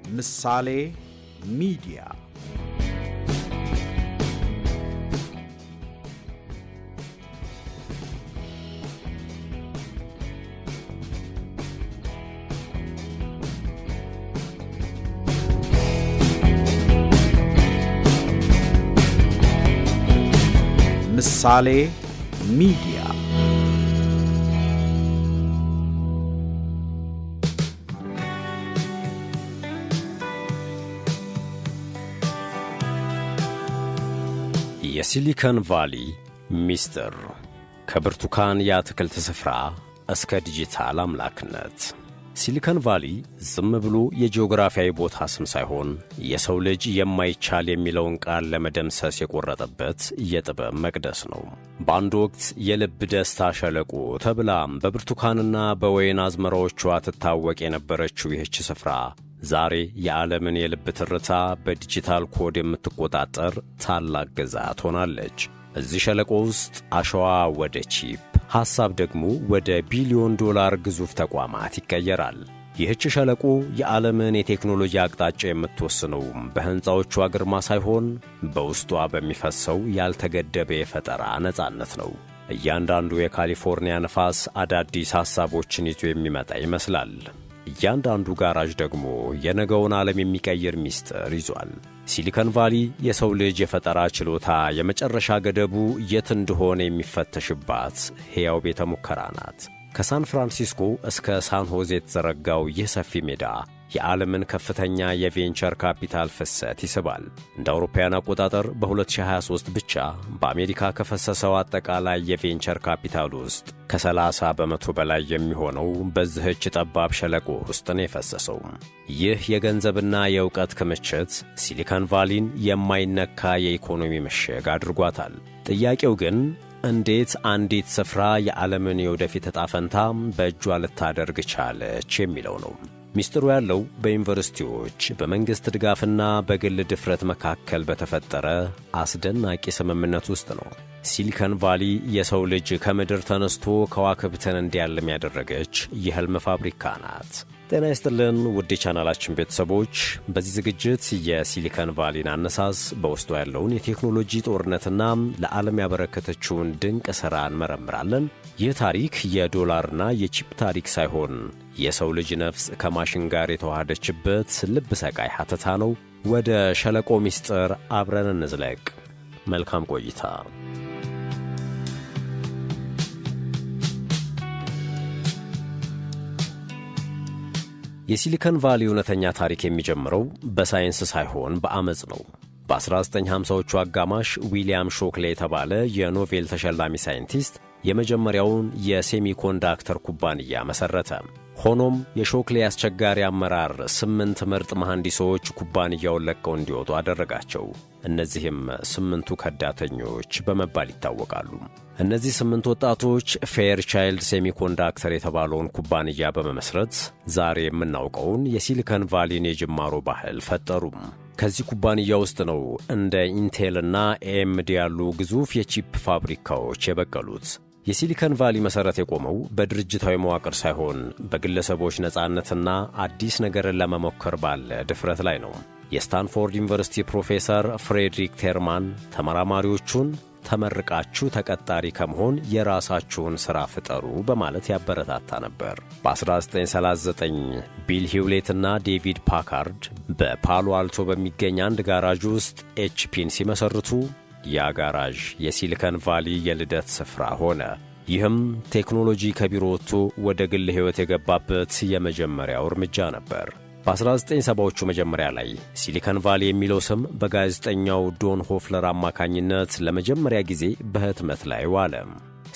ምሳሌ ሚዲያ ምሳሌ ሚዲያ የሲሊከን ቫሊ ሚስጥር ከብርቱካን የአትክልት ስፍራ እስከ ዲጂታል አምላክነት። ሲሊከን ቫሊ ዝም ብሎ የጂኦግራፊያዊ ቦታ ስም ሳይሆን የሰው ልጅ የማይቻል የሚለውን ቃል ለመደምሰስ የቆረጠበት የጥበብ መቅደስ ነው። በአንድ ወቅት የልብ ደስታ ሸለቆ ተብላም በብርቱካንና በወይን አዝመራዎቿ ትታወቅ የነበረችው ይህች ስፍራ ዛሬ የዓለምን የልብ ትርታ በዲጂታል ኮድ የምትቆጣጠር ታላቅ ግዛት ሆናለች። እዚህ ሸለቆ ውስጥ አሸዋ ወደ ቺፕ፣ ሐሳብ ደግሞ ወደ ቢሊዮን ዶላር ግዙፍ ተቋማት ይቀየራል። ይህች ሸለቆ የዓለምን የቴክኖሎጂ አቅጣጫ የምትወስነው በሕንፃዎቿ ግርማ ሳይሆን በውስጧ በሚፈሰው ያልተገደበ የፈጠራ ነጻነት ነው። እያንዳንዱ የካሊፎርኒያ ነፋስ አዳዲስ ሐሳቦችን ይዞ የሚመጣ ይመስላል። እያንዳንዱ ጋራዥ ደግሞ የነገውን ዓለም የሚቀይር ሚስጥር ይዟል። ሲሊከን ቫሊ የሰው ልጅ የፈጠራ ችሎታ የመጨረሻ ገደቡ የት እንደሆነ የሚፈተሽባት ሕያው ቤተ ሙከራ ናት። ከሳን ፍራንሲስኮ እስከ ሳን ሆዜ የተዘረጋው ይህ ሰፊ ሜዳ የዓለምን ከፍተኛ የቬንቸር ካፒታል ፍሰት ይስባል። እንደ አውሮፓውያን አቆጣጠር በ2023 ብቻ በአሜሪካ ከፈሰሰው አጠቃላይ የቬንቸር ካፒታል ውስጥ ከ30 በመቶ በላይ የሚሆነው በዚህች ጠባብ ሸለቆ ውስጥ ነው የፈሰሰው። ይህ የገንዘብና የእውቀት ክምችት ሲሊከን ቫሊን የማይነካ የኢኮኖሚ ምሽግ አድርጓታል። ጥያቄው ግን እንዴት አንዲት ስፍራ የዓለምን የወደፊት ዕጣ ፈንታ በእጇ ልታደርግ ቻለች የሚለው ነው። ሚስጥሩ ያለው በዩኒቨርሲቲዎች በመንግሥት ድጋፍና በግል ድፍረት መካከል በተፈጠረ አስደናቂ ስምምነት ውስጥ ነው። ሲሊከን ቫሊ የሰው ልጅ ከምድር ተነስቶ ከዋክብትን እንዲያልም ያደረገች የሕልም ፋብሪካ ናት። ጤና ይስጥልን ውድ የቻናላችን ቤተሰቦች፣ በዚህ ዝግጅት የሲሊከን ቫሊን አነሳስ፣ በውስጡ ያለውን የቴክኖሎጂ ጦርነትና ለዓለም ያበረከተችውን ድንቅ ሥራ እንመረምራለን። ይህ ታሪክ የዶላርና የቺፕ ታሪክ ሳይሆን የሰው ልጅ ነፍስ ከማሽን ጋር የተዋሃደችበት ልብ ሰቃይ ሐተታ ነው። ወደ ሸለቆ ሚስጥር አብረን እንዝለቅ። መልካም ቆይታ። የሲሊከን ቫሊ እውነተኛ ታሪክ የሚጀምረው በሳይንስ ሳይሆን በአመፅ ነው። በ1950ዎቹ አጋማሽ ዊሊያም ሾክሌ የተባለ የኖቤል ተሸላሚ ሳይንቲስት የመጀመሪያውን የሴሚኮንዳክተር ኩባንያ መሠረተ። ሆኖም የሾክሌ አስቸጋሪ አመራር 8 ምርጥ መሐንዲሶች ኩባንያውን ለቀው እንዲወጡ አደረጋቸው። እነዚህም 8ቱ ከዳተኞች በመባል ይታወቃሉ። እነዚህ 8 ወጣቶች ፌር ቻይልድ ሴሚኮንዳክተር የተባለውን ኩባንያ በመመስረት ዛሬ የምናውቀውን የሲሊከን ቫሊን የጅማሮ ባህል ፈጠሩም። ከዚህ ኩባንያ ውስጥ ነው እንደ ኢንቴልና ኤኤምዲ ያሉ ግዙፍ የቺፕ ፋብሪካዎች የበቀሉት። የሲሊከን ቫሊ መሠረት የቆመው በድርጅታዊ መዋቅር ሳይሆን በግለሰቦች ነጻነትና አዲስ ነገርን ለመሞከር ባለ ድፍረት ላይ ነው። የስታንፎርድ ዩኒቨርሲቲ ፕሮፌሰር ፍሬድሪክ ቴርማን ተመራማሪዎቹን ተመርቃችሁ ተቀጣሪ ከመሆን የራሳችሁን ሥራ ፍጠሩ በማለት ያበረታታ ነበር። በ1939 ቢል ሂውሌትና ዴቪድ ፓካርድ በፓሎ አልቶ በሚገኝ አንድ ጋራዥ ውስጥ ኤችፒን ሲመሰርቱ ያ ጋራዥ የሲሊከን ቫሊ የልደት ስፍራ ሆነ። ይህም ቴክኖሎጂ ከቢሮ ወጥቶ ወደ ግል ሕይወት የገባበት የመጀመሪያው እርምጃ ነበር። በ1970ዎቹ መጀመሪያ ላይ ሲሊከን ቫሊ የሚለው ስም በጋዜጠኛው ዶን ሆፍለር አማካኝነት ለመጀመሪያ ጊዜ በህትመት ላይ ዋለ።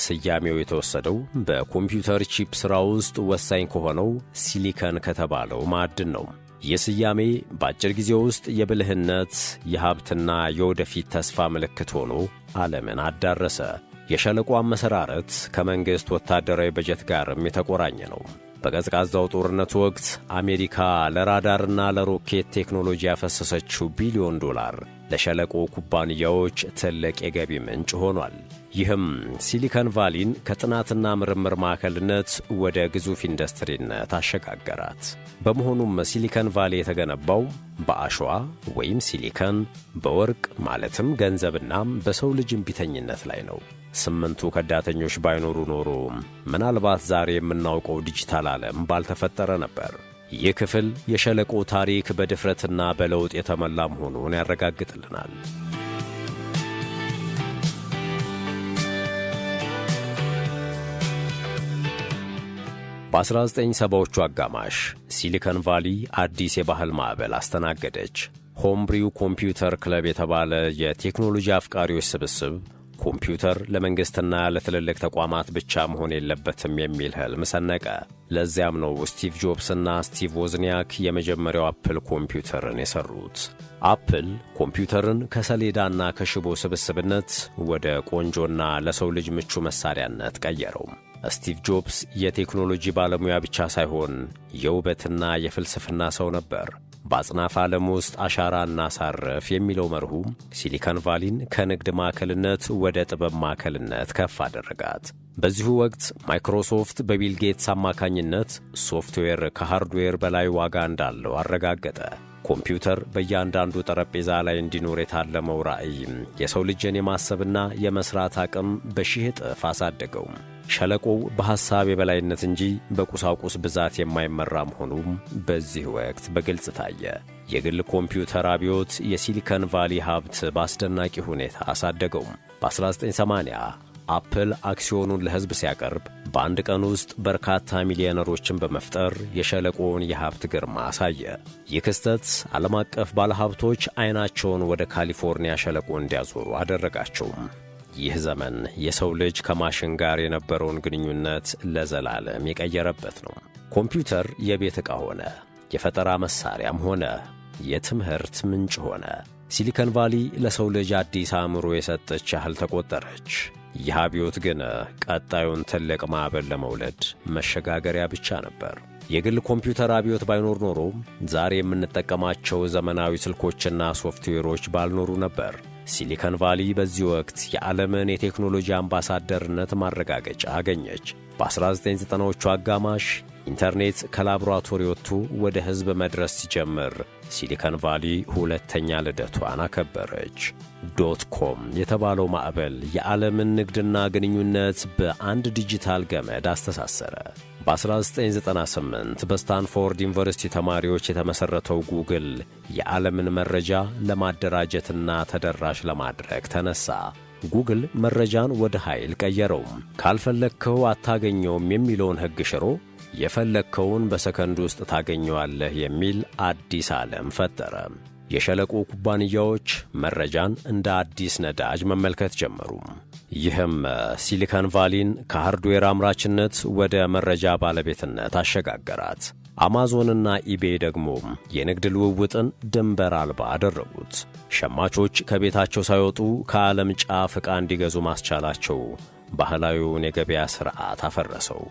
ስያሜው የተወሰደው በኮምፒውተር ቺፕ ሥራ ውስጥ ወሳኝ ከሆነው ሲሊከን ከተባለው ማዕድን ነው። ይህ ስያሜ በአጭር ጊዜ ውስጥ የብልህነት፣ የሀብትና የወደፊት ተስፋ ምልክት ሆኖ ዓለምን አዳረሰ። የሸለቆ አመሰራረት ከመንግሥት ወታደራዊ በጀት ጋርም የተቆራኘ ነው። በቀዝቃዛው ጦርነት ወቅት አሜሪካ ለራዳርና ለሮኬት ቴክኖሎጂ ያፈሰሰችው $1 ቢሊዮን ለሸለቆ ኩባንያዎች ትልቅ የገቢ ምንጭ ሆኗል። ይህም ሲሊከን ቫሊን ከጥናትና ምርምር ማዕከልነት ወደ ግዙፍ ኢንዱስትሪነት አሸጋገራት። በመሆኑም ሲሊከን ቫሊ የተገነባው በአሸዋ ወይም ሲሊከን፣ በወርቅ ማለትም ገንዘብና በሰው ልጅ እምቢተኝነት ላይ ነው። 8ቱ ከዳተኞች ባይኖሩ ኖሮ ምናልባት ዛሬ የምናውቀው ዲጂታል ዓለም ባልተፈጠረ ነበር። ይህ ክፍል የሸለቆ ታሪክ በድፍረትና በለውጥ የተሞላ መሆኑን ያረጋግጥልናል። በ1970ዎቹ አጋማሽ ሲሊከን ቫሊ አዲስ የባህል ማዕበል አስተናገደች። ሆምብሪው ኮምፒውተር ክለብ የተባለ የቴክኖሎጂ አፍቃሪዎች ስብስብ ኮምፒውተር ለመንግሥትና ለትልልቅ ተቋማት ብቻ መሆን የለበትም የሚል ሕልም ሰነቀ። ለዚያም ነው ስቲቭ ጆብስና ስቲቭ ዎዝኒያክ የመጀመሪያው አፕል ኮምፒውተርን የሠሩት። አፕል ኮምፒውተርን ከሰሌዳና ከሽቦ ስብስብነት ወደ ቆንጆና ለሰው ልጅ ምቹ መሣሪያነት ቀየረው። ስቲቭ ጆብስ የቴክኖሎጂ ባለሙያ ብቻ ሳይሆን የውበትና የፍልስፍና ሰው ነበር። በአጽናፈ ዓለም ውስጥ አሻራ እናሳርፍ የሚለው መርሁ ሲሊከን ቫሊን ከንግድ ማዕከልነት ወደ ጥበብ ማዕከልነት ከፍ አደረጋት። በዚሁ ወቅት ማይክሮሶፍት በቢል ጌትስ አማካኝነት ሶፍትዌር ከሃርድዌር በላይ ዋጋ እንዳለው አረጋገጠ። ኮምፒውተር በእያንዳንዱ ጠረጴዛ ላይ እንዲኖር የታለመው ራዕይ የሰው ልጅን የማሰብና የመሥራት አቅም በሺህ እጥፍ አሳደገው። ሸለቆው በሐሳብ የበላይነት እንጂ በቁሳቁስ ብዛት የማይመራ መሆኑም በዚህ ወቅት በግልጽ ታየ። የግል ኮምፒውተር አብዮት የሲሊከን ቫሊ ሀብት በአስደናቂ ሁኔታ አሳደገው። በ1980 አፕል አክሲዮኑን ለሕዝብ ሲያቀርብ በአንድ ቀን ውስጥ በርካታ ሚሊዮነሮችን በመፍጠር የሸለቆውን የሀብት ግርማ አሳየ። ይህ ክስተት ዓለም አቀፍ ባለሀብቶች ዐይናቸውን ወደ ካሊፎርኒያ ሸለቆ እንዲያዞሩ አደረጋቸው። ይህ ዘመን የሰው ልጅ ከማሽን ጋር የነበረውን ግንኙነት ለዘላለም የቀየረበት ነው። ኮምፒውተር የቤት ዕቃ ሆነ፣ የፈጠራ መሣሪያም ሆነ፣ የትምህርት ምንጭ ሆነ። ሲሊከን ቫሊ ለሰው ልጅ አዲስ አእምሮ የሰጠች ያህል ተቆጠረች። ይህ አብዮት ግን ቀጣዩን ትልቅ ማዕበል ለመውለድ መሸጋገሪያ ብቻ ነበር። የግል ኮምፒውተር አብዮት ባይኖር ኖሮ ዛሬ የምንጠቀማቸው ዘመናዊ ስልኮችና ሶፍትዌሮች ባልኖሩ ነበር። ሲሊከን ቫሊ በዚህ ወቅት የዓለምን የቴክኖሎጂ አምባሳደርነት ማረጋገጫ አገኘች። በ1990ዎቹ አጋማሽ ኢንተርኔት ከላቦራቶሪ ወጥቶ ወደ ሕዝብ መድረስ ሲጀምር ሲሊከን ቫሊ ሁለተኛ ልደቷን አከበረች። .com የተባለው ማዕበል የዓለምን ንግድና ግንኙነት በአንድ ዲጂታል ገመድ አስተሳሰረ። በ1998 በስታንፎርድ ዩኒቨርሲቲ ተማሪዎች የተመሠረተው ጉግል የዓለምን መረጃ ለማደራጀትና ተደራሽ ለማድረግ ተነሣ። ጉግል መረጃን ወደ ኃይል ቀየረው። ካልፈለግከው አታገኘውም የሚለውን ሕግ ሽሮ የፈለግከውን በሰከንድ ውስጥ ታገኘዋለህ የሚል አዲስ ዓለም ፈጠረ። የሸለቆ ኩባንያዎች መረጃን እንደ አዲስ ነዳጅ መመልከት ጀመሩ። ይህም ሲሊከን ቫሊን ከሃርድዌር አምራችነት ወደ መረጃ ባለቤትነት አሸጋገራት። አማዞንና ኢቤይ ደግሞ የንግድ ልውውጥን ድንበር አልባ አደረጉት። ሸማቾች ከቤታቸው ሳይወጡ ከዓለም ጫፍ ዕቃ እንዲገዙ ማስቻላቸው ባህላዊውን የገበያ ሥርዓት አፈረሰው።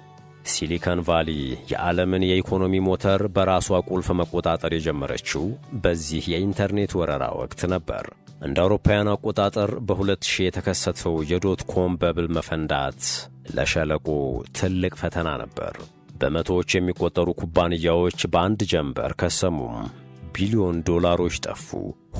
ሲሊከን ቫሊ የዓለምን የኢኮኖሚ ሞተር በራሷ ቁልፍ መቆጣጠር የጀመረችው በዚህ የኢንተርኔት ወረራ ወቅት ነበር። እንደ አውሮፓውያን አቆጣጠር በ2000 የተከሰተው የዶትኮም በብል መፈንዳት ለሸለቆ ትልቅ ፈተና ነበር። በመቶዎች የሚቆጠሩ ኩባንያዎች በአንድ ጀንበር ከሰሙም፣ ቢሊዮን ዶላሮች ጠፉ።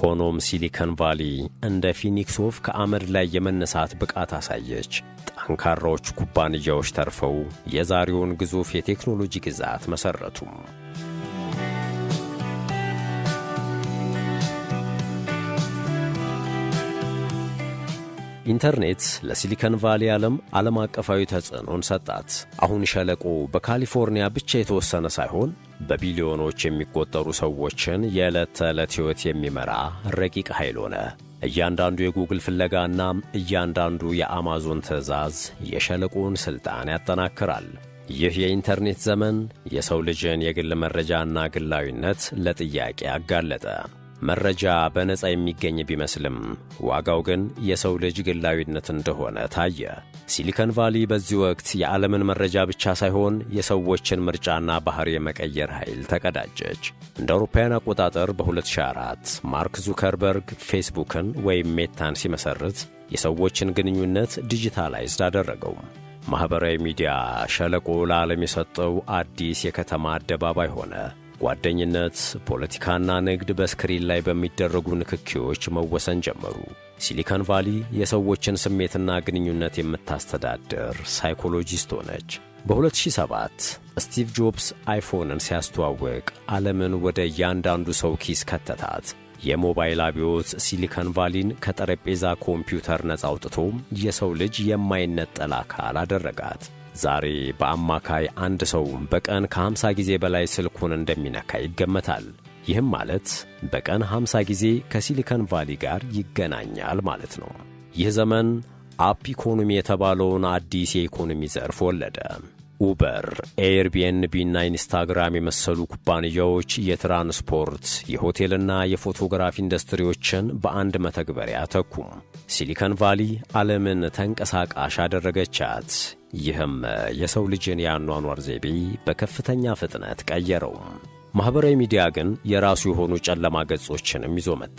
ሆኖም ሲሊከን ቫሊ እንደ ፊኒክስ ወፍ ከአመድ ላይ የመነሳት ብቃት አሳየች። ጠንካራዎቹ ኩባንያዎች ተርፈው የዛሬውን ግዙፍ የቴክኖሎጂ ግዛት መሠረቱ። ኢንተርኔት ለሲሊከን ቫሊ ዓለም አቀፋዊ ተጽዕኖን ሰጣት። አሁን ሸለቆ በካሊፎርኒያ ብቻ የተወሰነ ሳይሆን በቢሊዮኖች የሚቆጠሩ ሰዎችን የዕለት ተዕለት ሕይወት የሚመራ ረቂቅ ኃይል ሆነ። እያንዳንዱ የጉግል ፍለጋና እያንዳንዱ የአማዞን ትዕዛዝ የሸለቆውን ሥልጣን ያጠናክራል። ይህ የኢንተርኔት ዘመን የሰው ልጅን የግል መረጃና ግላዊነት ለጥያቄ አጋለጠ። መረጃ በነፃ የሚገኝ ቢመስልም ዋጋው ግን የሰው ልጅ ግላዊነት እንደሆነ ታየ። ሲሊከን ቫሊ በዚህ ወቅት የዓለምን መረጃ ብቻ ሳይሆን የሰዎችን ምርጫና ባህሪ የመቀየር ኃይል ተቀዳጀች። እንደ አውሮፓውያን አቆጣጠር በ2004 ማርክ ዙከርበርግ ፌስቡክን ወይም ሜታን ሲመሰርት የሰዎችን ግንኙነት ዲጂታላይዝድ አደረገው። ማኅበራዊ ሚዲያ ሸለቆ ለዓለም የሰጠው አዲስ የከተማ አደባባይ ሆነ። ጓደኝነት፣ ፖለቲካና ንግድ በስክሪን ላይ በሚደረጉ ንክኪዎች መወሰን ጀመሩ። ሲሊከን ቫሊ የሰዎችን ስሜትና ግንኙነት የምታስተዳድር ሳይኮሎጂስት ሆነች። በ2007 ስቲቭ ጆብስ አይፎንን ሲያስተዋውቅ ዓለምን ወደ እያንዳንዱ ሰው ኪስ ከተታት። የሞባይል አብዮት ሲሊከን ቫሊን ከጠረጴዛ ኮምፒውተር ነፃ አውጥቶ የሰው ልጅ የማይነጠል አካል አደረጋት። ዛሬ በአማካይ አንድ ሰው በቀን ከ50 ጊዜ በላይ ስልኩን እንደሚነካ ይገመታል። ይህም ማለት በቀን 50 ጊዜ ከሲሊከን ቫሊ ጋር ይገናኛል ማለት ነው። ይህ ዘመን አፕ ኢኮኖሚ የተባለውን አዲስ የኢኮኖሚ ዘርፍ ወለደ። ኡበር፣ ኤርቢኤንቢ እና ኢንስታግራም የመሰሉ ኩባንያዎች የትራንስፖርት፣ የሆቴልና የፎቶግራፊ ኢንዱስትሪዎችን በአንድ መተግበሪያ ተኩም። ሲሊከን ቫሊ ዓለምን ተንቀሳቃሽ አደረገቻት። ይህም የሰው ልጅን የአኗኗር ዘይቤ በከፍተኛ ፍጥነት ቀየረው። ማኅበራዊ ሚዲያ ግን የራሱ የሆኑ ጨለማ ገጾችንም ይዞ መጣ።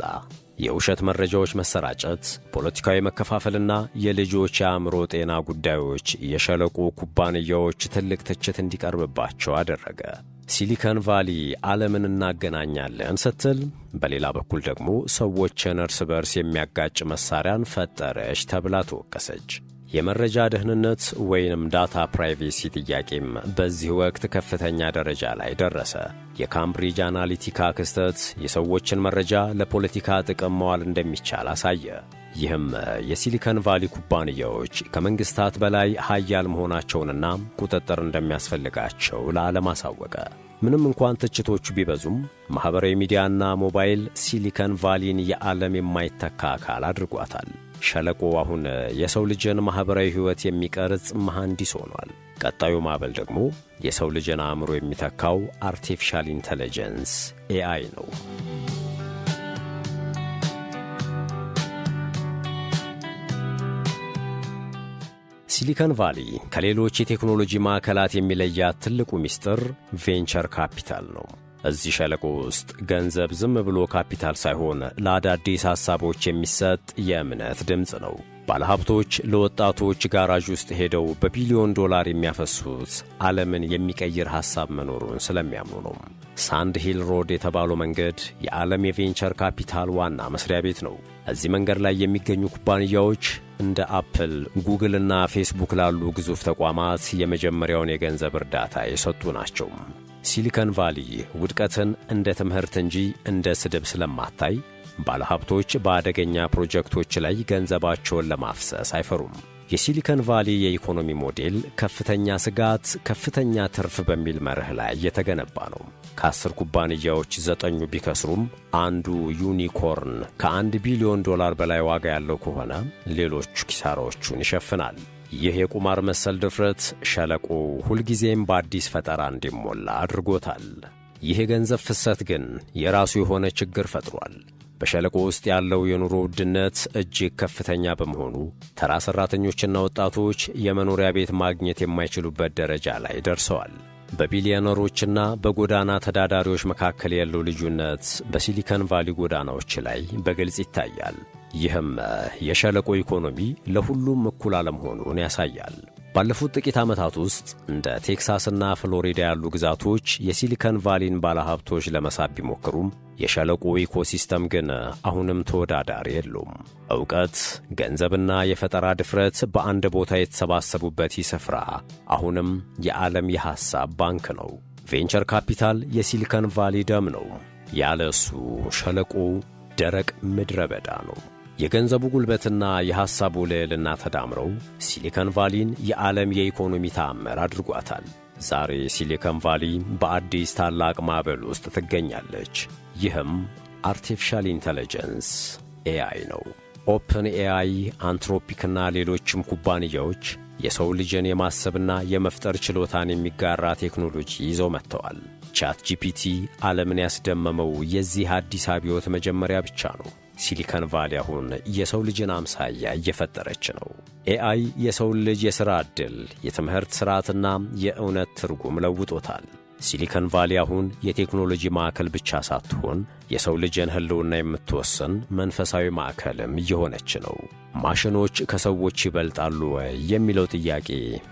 የውሸት መረጃዎች መሰራጨት፣ ፖለቲካዊ መከፋፈልና የልጆች የአእምሮ ጤና ጉዳዮች የሸለቆ ኩባንያዎች ትልቅ ትችት እንዲቀርብባቸው አደረገ። ሲሊከን ቫሊ ዓለምን እናገናኛለን ስትል፣ በሌላ በኩል ደግሞ ሰዎችን እርስ በርስ የሚያጋጭ መሳሪያን ፈጠረች ተብላ ተወቀሰች። የመረጃ ደህንነት ወይንም ዳታ ፕራይቬሲ ጥያቄም በዚህ ወቅት ከፍተኛ ደረጃ ላይ ደረሰ። የካምብሪጅ አናሊቲካ ክስተት የሰዎችን መረጃ ለፖለቲካ ጥቅም መዋል እንደሚቻል አሳየ። ይህም የሲሊከን ቫሊ ኩባንያዎች ከመንግሥታት በላይ ኃያል መሆናቸውንና ቁጥጥር እንደሚያስፈልጋቸው ለዓለም አሳወቀ። ምንም እንኳን ትችቶቹ ቢበዙም ማኅበራዊ ሚዲያና ሞባይል ሲሊከን ቫሊን የዓለም የማይተካ አካል አድርጓታል። ሸለቆ አሁን የሰው ልጅን ማኅበራዊ ሕይወት የሚቀርጽ መሐንዲስ ሆኗል። ቀጣዩ ማዕበል ደግሞ የሰው ልጅን አእምሮ የሚተካው አርቲፊሻል ኢንተለጀንስ ኤአይ ነው። ሲሊከን ቫሊ ከሌሎች የቴክኖሎጂ ማዕከላት የሚለያት ትልቁ ምስጢር ቬንቸር ካፒታል ነው። እዚህ ሸለቆ ውስጥ ገንዘብ ዝም ብሎ ካፒታል ሳይሆን ለአዳዲስ ሐሳቦች የሚሰጥ የእምነት ድምፅ ነው። ባለሀብቶች ለወጣቶች ጋራዥ ውስጥ ሄደው በቢሊዮን ዶላር የሚያፈሱት ዓለምን የሚቀይር ሐሳብ መኖሩን ስለሚያምኑ ነው። ሳንድ ሂል ሮድ የተባለው መንገድ የዓለም የቬንቸር ካፒታል ዋና መስሪያ ቤት ነው። እዚህ መንገድ ላይ የሚገኙ ኩባንያዎች እንደ አፕል፣ ጉግል እና ፌስቡክ ላሉ ግዙፍ ተቋማት የመጀመሪያውን የገንዘብ እርዳታ የሰጡ ናቸው። ሲሊከን ቫሊ ውድቀትን እንደ ትምህርት እንጂ እንደ ስድብ ስለማታይ ባለሀብቶች በአደገኛ ፕሮጀክቶች ላይ ገንዘባቸውን ለማፍሰስ አይፈሩም። የሲሊከን ቫሊ የኢኮኖሚ ሞዴል ከፍተኛ ስጋት፣ ከፍተኛ ትርፍ በሚል መርህ ላይ የተገነባ ነው። ከ10 ኩባንያዎች 9 ቢከስሩም አንዱ ዩኒኮርን ከ1 ቢሊዮን ዶላር በላይ ዋጋ ያለው ከሆነ ሌሎቹ ኪሳራዎቹን ይሸፍናል። ይህ የቁማር መሰል ድፍረት ሸለቆ ሁልጊዜም በአዲስ ፈጠራ እንዲሞላ አድርጎታል። ይህ የገንዘብ ፍሰት ግን የራሱ የሆነ ችግር ፈጥሯል። በሸለቆ ውስጥ ያለው የኑሮ ውድነት እጅግ ከፍተኛ በመሆኑ ተራ ሠራተኞችና ወጣቶች የመኖሪያ ቤት ማግኘት የማይችሉበት ደረጃ ላይ ደርሰዋል። በቢሊዮነሮችና በጎዳና ተዳዳሪዎች መካከል ያለው ልዩነት በሲሊከን ቫሊ ጎዳናዎች ላይ በግልጽ ይታያል። ይህም የሸለቆ ኢኮኖሚ ለሁሉም እኩል አለመሆኑን ያሳያል። ባለፉት ጥቂት ዓመታት ውስጥ እንደ ቴክሳስና ፍሎሪዳ ያሉ ግዛቶች የሲሊከን ቫሊን ባለሀብቶች ለመሳብ ቢሞክሩም የሸለቆ ኢኮሲስተም ግን አሁንም ተወዳዳሪ የለውም። ዕውቀት፣ ገንዘብና የፈጠራ ድፍረት በአንድ ቦታ የተሰባሰቡበት ይህ ስፍራ አሁንም የዓለም የሐሳብ ባንክ ነው። ቬንቸር ካፒታል የሲሊከን ቫሊ ደም ነው። ያለ እሱ ሸለቆ ደረቅ ምድረ በዳ ነው። የገንዘቡ ጉልበትና የሐሳቡ ልዕልና ተዳምረው ሲሊከን ቫሊን የዓለም የኢኮኖሚ ተአምር አድርጓታል። ዛሬ ሲሊከን ቫሊ በአዲስ ታላቅ ማዕበል ውስጥ ትገኛለች። ይህም አርቲፊሻል ኢንተለጀንስ ኤአይ ነው። ኦፕን ኤአይ፣ አንትሮፒክና ሌሎችም ኩባንያዎች የሰው ልጅን የማሰብና የመፍጠር ችሎታን የሚጋራ ቴክኖሎጂ ይዘው መጥተዋል። ቻት ጂፒቲ ዓለምን ያስደመመው የዚህ አዲስ አብዮት መጀመሪያ ብቻ ነው። ሲሊከን ቫሊ አሁን የሰው ልጅን አምሳያ እየፈጠረች ነው። ኤአይ የሰውን ልጅ የሥራ ዕድል፣ የትምህርት ሥርዓትና የእውነት ትርጉም ለውጦታል። ሲሊከን ቫሊ አሁን የቴክኖሎጂ ማዕከል ብቻ ሳትሆን የሰው ልጅን ሕልውና የምትወስን መንፈሳዊ ማዕከልም እየሆነች ነው። ማሽኖች ከሰዎች ይበልጣሉ ወይ የሚለው ጥያቄ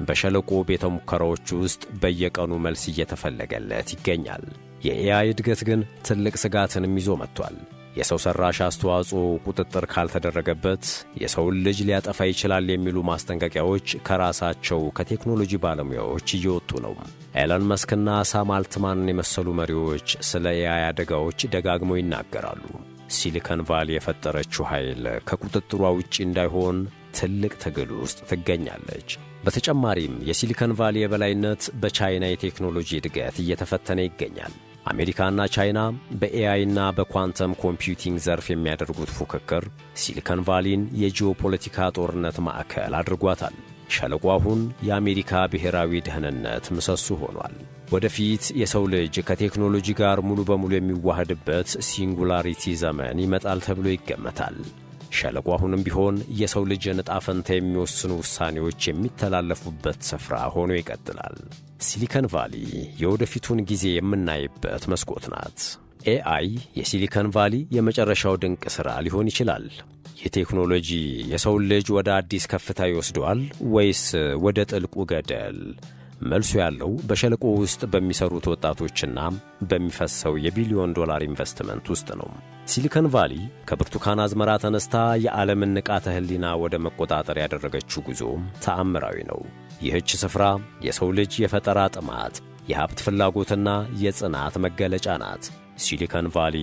በሸለቆ ቤተ ሙከራዎች ውስጥ በየቀኑ መልስ እየተፈለገለት ይገኛል። የኤአይ እድገት ግን ትልቅ ስጋትንም ይዞ መጥቷል። የሰው ሠራሽ አስተዋጽኦ ቁጥጥር ካልተደረገበት የሰውን ልጅ ሊያጠፋ ይችላል የሚሉ ማስጠንቀቂያዎች ከራሳቸው ከቴክኖሎጂ ባለሙያዎች እየወጡ ነው። ኤለን መስክና ሳም አልትማንን የመሰሉ መሪዎች ስለ ኤአይ አደጋዎች ደጋግመው ይናገራሉ። ሲሊከን ቫሊ የፈጠረችው ኃይል ከቁጥጥሯ ውጪ እንዳይሆን ትልቅ ትግል ውስጥ ትገኛለች። በተጨማሪም የሲሊከን ቫሊ የበላይነት በቻይና የቴክኖሎጂ እድገት እየተፈተነ ይገኛል። አሜሪካና ቻይና በኤአይና በኳንተም ኮምፒውቲንግ ዘርፍ የሚያደርጉት ፉክክር ሲሊከን ቫሊን የጂኦፖለቲካ ጦርነት ማዕከል አድርጓታል። ሸለቆ አሁን የአሜሪካ ብሔራዊ ደህንነት ምሰሶ ሆኗል። ወደፊት የሰው ልጅ ከቴክኖሎጂ ጋር ሙሉ በሙሉ የሚዋህድበት ሲንጉላሪቲ ዘመን ይመጣል ተብሎ ይገመታል። ሸለቆ አሁንም ቢሆን የሰው ልጅን ዕጣ ፈንታ የሚወስኑ ውሳኔዎች የሚተላለፉበት ስፍራ ሆኖ ይቀጥላል። ሲሊከን ቫሊ የወደፊቱን ጊዜ የምናይበት መስኮት ናት። ኤአይ የሲሊከን ቫሊ የመጨረሻው ድንቅ ሥራ ሊሆን ይችላል። የቴክኖሎጂ የሰውን ልጅ ወደ አዲስ ከፍታ ይወስደዋል ወይስ ወደ ጥልቁ ገደል? መልሱ ያለው በሸለቆ ውስጥ በሚሰሩት ወጣቶችና በሚፈሰው የቢሊዮን ዶላር ኢንቨስትመንት ውስጥ ነው። ሲሊከን ቫሊ ከብርቱካን አዝመራ ተነስታ የዓለምን ንቃተ ሕሊና ወደ መቆጣጠር ያደረገችው ጉዞ ተአምራዊ ነው። ይህች ስፍራ የሰው ልጅ የፈጠራ ጥማት፣ የሀብት ፍላጎትና የጽናት መገለጫ ናት። ሲሊከን ቫሊ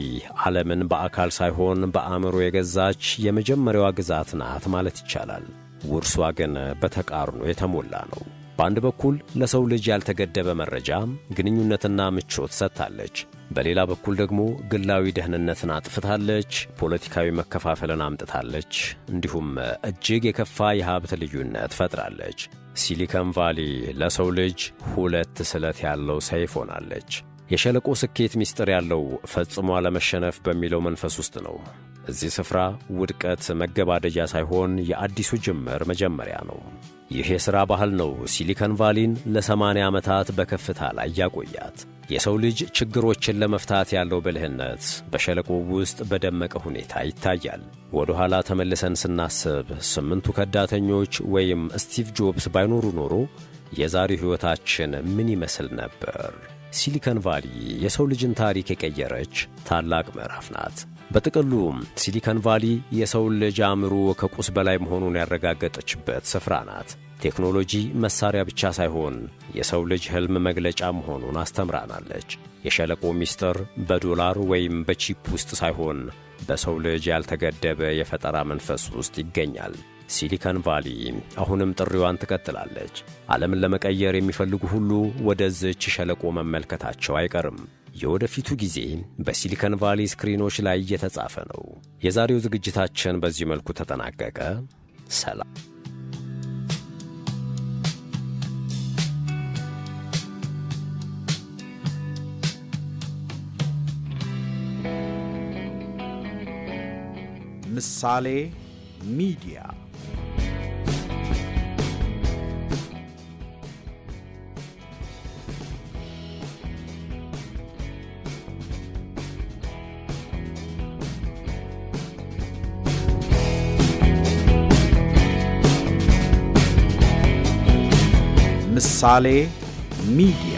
ዓለምን በአካል ሳይሆን በአእምሮ የገዛች የመጀመሪያዋ ግዛት ናት ማለት ይቻላል። ውርሷ ግን በተቃርኖ የተሞላ ነው። በአንድ በኩል ለሰው ልጅ ያልተገደበ መረጃ፣ ግንኙነትና ምቾት ሰጥታለች። በሌላ በኩል ደግሞ ግላዊ ደህንነትን አጥፍታለች፣ ፖለቲካዊ መከፋፈልን አምጥታለች፣ እንዲሁም እጅግ የከፋ የሀብት ልዩነት ፈጥራለች። ሲሊከን ቫሊ ለሰው ልጅ ሁለት ስለት ያለው ሰይፍ ሆናለች። የሸለቆ ስኬት ምስጢር ያለው ፈጽሞ አለመሸነፍ በሚለው መንፈስ ውስጥ ነው። እዚህ ስፍራ ውድቀት መገባደጃ ሳይሆን የአዲሱ ጅምር መጀመሪያ ነው። ይህ የሥራ ባህል ነው ሲሊከን ቫሊን ለ80 ዓመታት በከፍታ ላይ ያቆያት። የሰው ልጅ ችግሮችን ለመፍታት ያለው ብልህነት በሸለቆ ውስጥ በደመቀ ሁኔታ ይታያል። ወደ ኋላ ተመልሰን ስናስብ 8ቱ ከዳተኞች ወይም ስቲቭ ጆብስ ባይኖሩ ኖሮ የዛሬው ሕይወታችን ምን ይመስል ነበር? ሲሊከን ቫሊ የሰው ልጅን ታሪክ የቀየረች ታላቅ ምዕራፍ ናት። በጥቅሉ ሲሊከን ቫሊ የሰውን ልጅ አእምሮ ከቁስ በላይ መሆኑን ያረጋገጠችበት ስፍራ ናት። ቴክኖሎጂ መሳሪያ ብቻ ሳይሆን የሰው ልጅ ሕልም መግለጫ መሆኑን አስተምራናለች። የሸለቆ ምስጢር በዶላር ወይም በቺፕ ውስጥ ሳይሆን በሰው ልጅ ያልተገደበ የፈጠራ መንፈስ ውስጥ ይገኛል። ሲሊከን ቫሊ አሁንም ጥሪዋን ትቀጥላለች። ዓለምን ለመቀየር የሚፈልጉ ሁሉ ወደዚች ሸለቆ መመልከታቸው አይቀርም። የወደፊቱ ጊዜ በሲሊከን ቫሊ ስክሪኖች ላይ እየተጻፈ ነው። የዛሬው ዝግጅታችን በዚህ መልኩ ተጠናቀቀ። ሰላም። ምሳሌ ሚዲያ ምሳሌ ሚዲያ